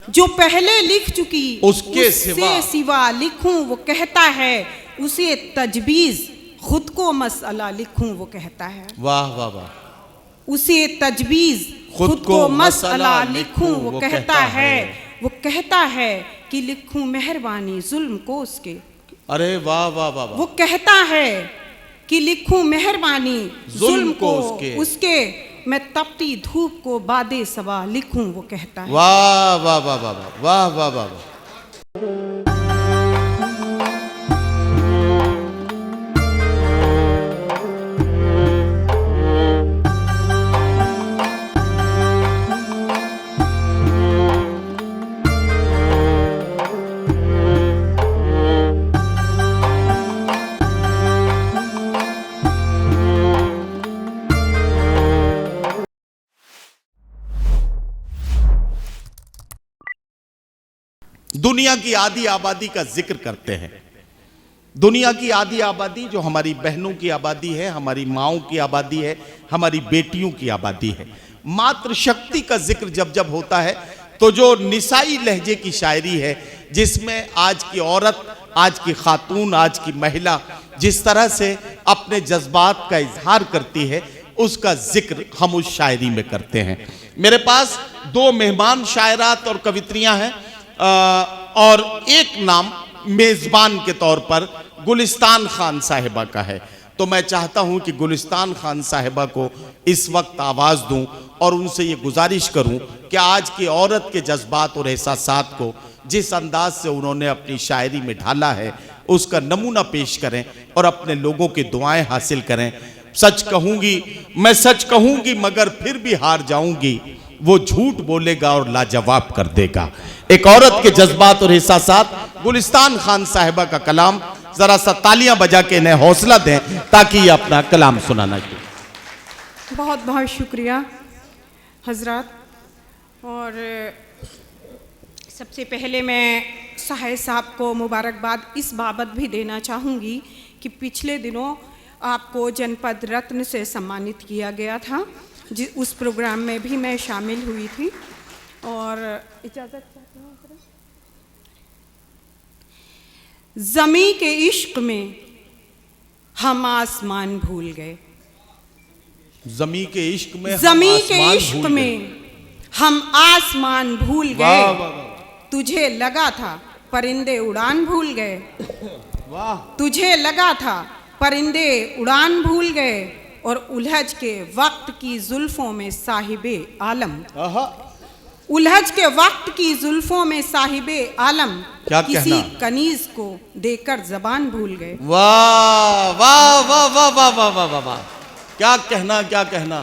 जो पहले लिख चुकी उसके सिवा लिखूं वो कहता है, उसे तजबीज खुद को मसला लिखूं वो कहता है। वाह वाह वाह। उसे तजबीज खुद को मसला लिखूं वो कहता है, वो कहता है कि लिखूं मेहरबानी जुल्म को उसके। अरे वाह वाह वाह। वो कहता है कि लिखूं मेहरबानी जुल्म को उसके, मैं तपती धूप को बादे सबा लिखूं वो कहता है। वाह वाह वाह वाह वाह वाह वाह वाह। दुनिया की आधी आबादी का जिक्र करते हैं। दुनिया की आधी आबादी जो हमारी बहनों की आबादी है, हमारी माओं की आबादी है, हमारी बेटियों की आबादी है। मातृशक्ति का जिक्र जब जब होता है तो जो निसाई लहजे की शायरी है, जिसमें आज की औरत, आज की खातून, आज की महिला जिस तरह से अपने जज्बात का इजहार करती है, उसका जिक्र हम उस शायरी में करते हैं। मेरे पास दो मेहमान शायरात और कवित्रियां हैं और एक नाम मेज़बान के तौर पर गुलिस्तान खान साहिबा का है। तो मैं चाहता हूं कि गुलिस्तान खान साहिबा को इस वक्त आवाज़ दूं और उनसे ये गुजारिश करूं कि आज की औरत के जज्बात और एहसासात को जिस अंदाज से उन्होंने अपनी शायरी में ढाला है, उसका नमूना पेश करें और अपने लोगों की दुआएं हासिल करें। सच कहूंगी, मैं सच कहूंगी मगर फिर भी हार जाऊंगी, वो झूठ बोलेगा और लाजवाब कर देगा। एक औरत के जज्बात और एहसासात, गुलिस्तान खान साहिबा का कलाम। जरा सा तालियां बजा के इन्हें हौसला दें ताकि ये अपना कलाम सुनाना चाहिए। बहुत बहुत शुक्रिया हजरत। और सबसे पहले मैं साहिब साहब को मुबारकबाद इस बाबत भी देना चाहूँगी कि पिछले दिनों आपको जनपद रत्न से सम्मानित किया गया था, उस प्रोग्राम में भी मैं शामिल हुई थी। और इजाज़त चाहती हूँ। ज़मी के इश्क में हम आसमान भूल गए, ज़मी के इश्क में, ज़मी के इश्क में हम आसमान भूल गए। तुझे लगा था परिंदे उड़ान भूल गए, वाह। तुझे लगा था परिंदे उड़ान भूल गए, और उलझ के वक्त की जुल्फों में साहिबे आलम, उलझ के वक्त की जुल्फों में साहिबे आलम किसी कनीज को देकर जबान भूल गए। वाह वाह वाह वाह वाह वाह वाह वाह वाह। क्या कहना, क्या कहना।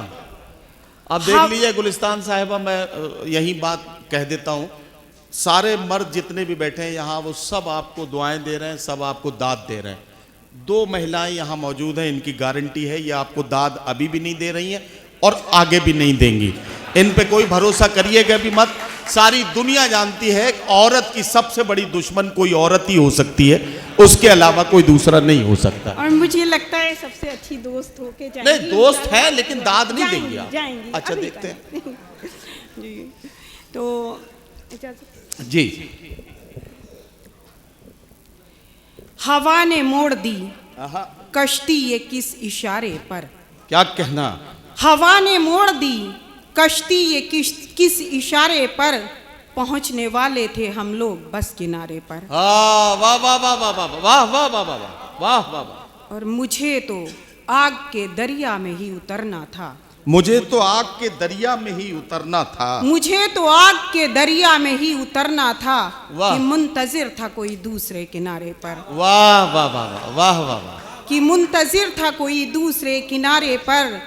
अब देख लीजिए गुलिस्तान साहिबा, मैं यही बात कह देता हूँ, सारे मर्द जितने भी बैठे हैं यहाँ, वो सब आपको दुआएं दे रहे हैं, सब आपको दाद दे रहे हैं। दो महिलाएं यहाँ मौजूद हैं, इनकी गारंटी है ये आपको दाद अभी भी नहीं दे रही हैं और आगे भी नहीं देंगी। इन पे कोई भरोसा करिएगा भी मत। सारी दुनिया जानती है औरत की सबसे बड़ी दुश्मन कोई औरत ही हो सकती है, उसके अलावा कोई दूसरा नहीं हो सकता। और मुझे लगता है सबसे अच्छी दोस्त होके जाएंगी। नहीं, दोस्त है लेकिन दाद नहीं देंगी आप। जाएंगी। अच्छा, देखते हैं जी। तो जी। हवा ने मोड़ दी कश्ती ये किस इशारे पर। क्या कहना। हवा ने मोड़ दी कश्ती ये किस इशारे पर, पहुंचने वाले थे हम लोग बस किनारे पर। वाह वाह वाह वाह वाह वाह वाह वाह वाह वाह वाह। और मुझे तो आग के दरिया में ही उतरना था, मुझे तो आग के दरिया में ही उतरना था, मुझे तो आग के दरिया में ही उतरना था, कि मुंतजिर था कोई दूसरे किनारे पर। वाह वाह वाह वाह वाह वाह। कि मुंतजिर था कोई दूसरे किनारे पर,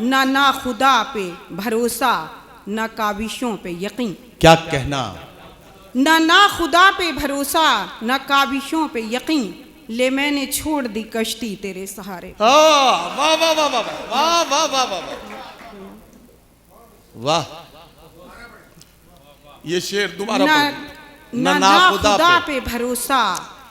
ना खुदा पे भरोसा ना काबिशों पे यकीन। क्या कहना। ना खुदा पे भरोसा ना काबिशों पे यकीन, ले मैंने छोड़ दी कश्ती तेरे सहारे। वाह वाह वाह वाह वाह वाह वाह वाह वाह। ये शेर दोबारा ना खुदा पे भरोसा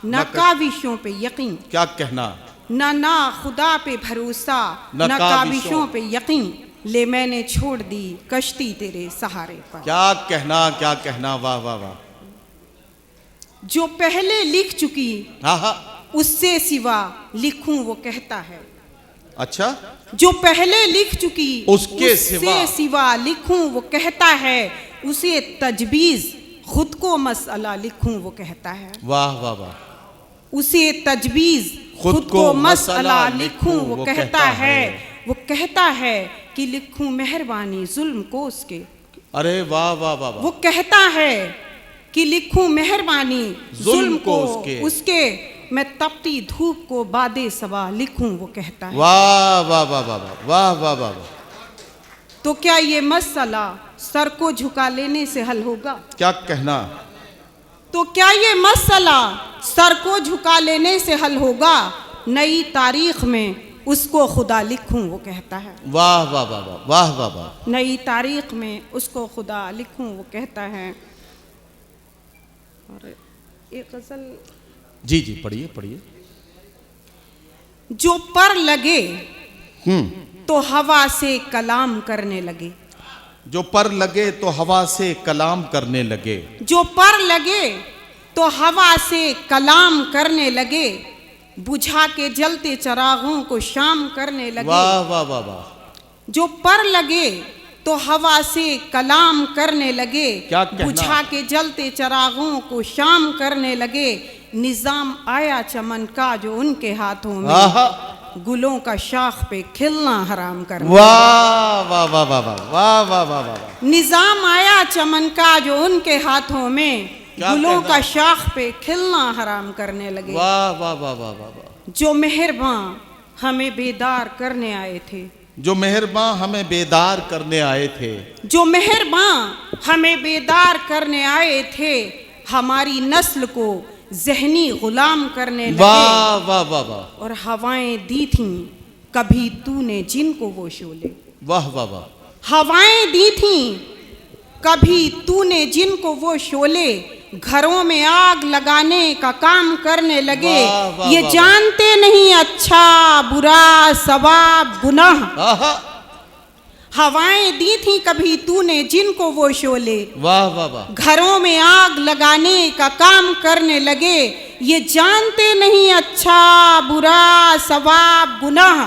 ना काबिशों पे यकीन। क्या कहना। ना खुदा पे भरोसा ना काबिशों पे यकीन, ले मैंने छोड़ दी कश्ती तेरे सहारे पर। क्या कहना, वाह वाह वाह। जो पहले लिख चुकी हाँ हाँ, उससे सिवा लिखूं वो कहता है। अच्छा, जो पहले लिख चुकी उसके सिवा लिखूं वो कहता है। उसे तजबीज खुद को मसला लिखूं वो कहता है। वाह वाह वाह। उसे तजबीज खुद को मसला लिखूं वो कहता है। वो कहता है कि लिखूं मेहरबानी जुल्म को उसके। अरे वाह वाह वाह। वो कहता है कि लिखूं मेहरबानी जुल्म को उसके। मैं तपती धूप को बादे सबा लिखूं वो कहता है। वाह वाह वाह वाह वाह वाह वाह। तो क्या ये मसला सर को झुका लेने से हल होगा? क्या कहना? तो क्या ये मसला सर को झुका लेने से हल होगा? नई तारीख में उसको खुदा लिखूं वो कहता है। वाह वाह वाह वाह वाह वाह वाह। नई तारीख में उसको खुदा लिखूं वो कहता है। और एक गजल जी जी, पढ़िए पढ़िए। जो पर लगे तो हवा से कलाम करने लगे। जो पर लगे तो हवा से कलाम करने लगे। जो पर लगे तो हवा से कलाम करने लगे। बुझा के जलते चरागों को शाम करने लगे। वाह वाह वाह वाह। जो पर लगे तो हवा से कलाम करने लगे। क्या कहना? बुझा के जलते चरागों को शाम करने लगे। निजाम आया चमन का जो उनके हाथों में गुलों का शाख पे खिलना हराम करने। वाह वाह वाह वाह वाह वाह वाह वाह वाह। निजाम आया चमन का जो उनके हाथों में गुलों का शाख पे खिलना हराम करने लगे। वाह वाह वाह वाह वाह। जो मेहरबान हमें बेदार करने आए थे। जो मेहरबान हमें बेदार करने आए थे। जो मेहरबान हमें बेदार करने आए थे। हमारी नस्ल को ज़हनी गुलाम करने लगे। वाह वाह वाह वाह। और हवाएं दी थीं कभी तूने जिनको वो शोले। वाह वाह वाह। हवाएं दी थीं कभी तूने जिनको वो शोले। घरों में आग लगाने का काम करने लगे। ये जानते नहीं अच्छा बुरा सवाब गुनाह। हवाएं दी थी कभी तूने जिनको वो शोले। वाह वाह वाह। घरों में आग लगाने का काम करने लगे। ये जानते नहीं अच्छा बुरा सवाब गुनाह।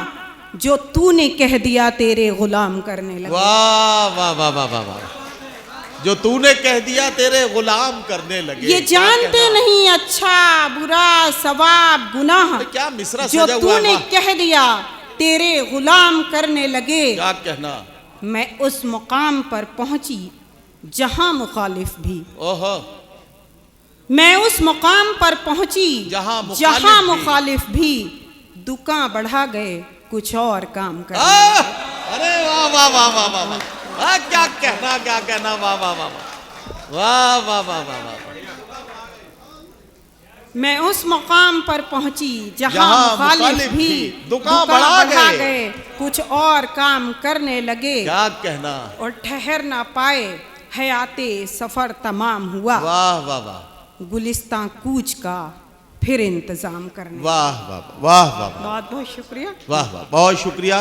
जो तूने कह दिया तेरे गुलाम करने लगे। वाह वाह वाह वाह वाह। जो तूने कह दिया तेरे गुलाम करने लगे। ये जानते नहीं अच्छा बुरा सवाब गुनाह। क्या मिसरा जो तूने कह दिया तेरे गुलाम करने लगे। क्या कहना? मैं उस मुकाम पर पहुंची जहां मुखालिफ भी। ओहो। मैं उस मुकाम पर पहुंची जहां मुखालिफ भी दुकान बढ़ा गए कुछ और काम कर। अरे वाह वाह वाह वाह वाह वाह। क्या कहना, वाह वाह वाह वाह वाह वाह वाह वाह। मैं उस मुकाम पर पहुंची जहां मुखालिफ भी दुकान बढ़ा गए कुछ और काम करने लगे। क्या कहना? और ठहर ना पाए हयाते सफर तमाम हुआ। वाह वाह वाह। गुलिस्तां कूच का फिर इंतजाम करने। वाह वाह वाह वाह। बहुत बहुत शुक्रिया। वाह वाह, बहुत शुक्रिया।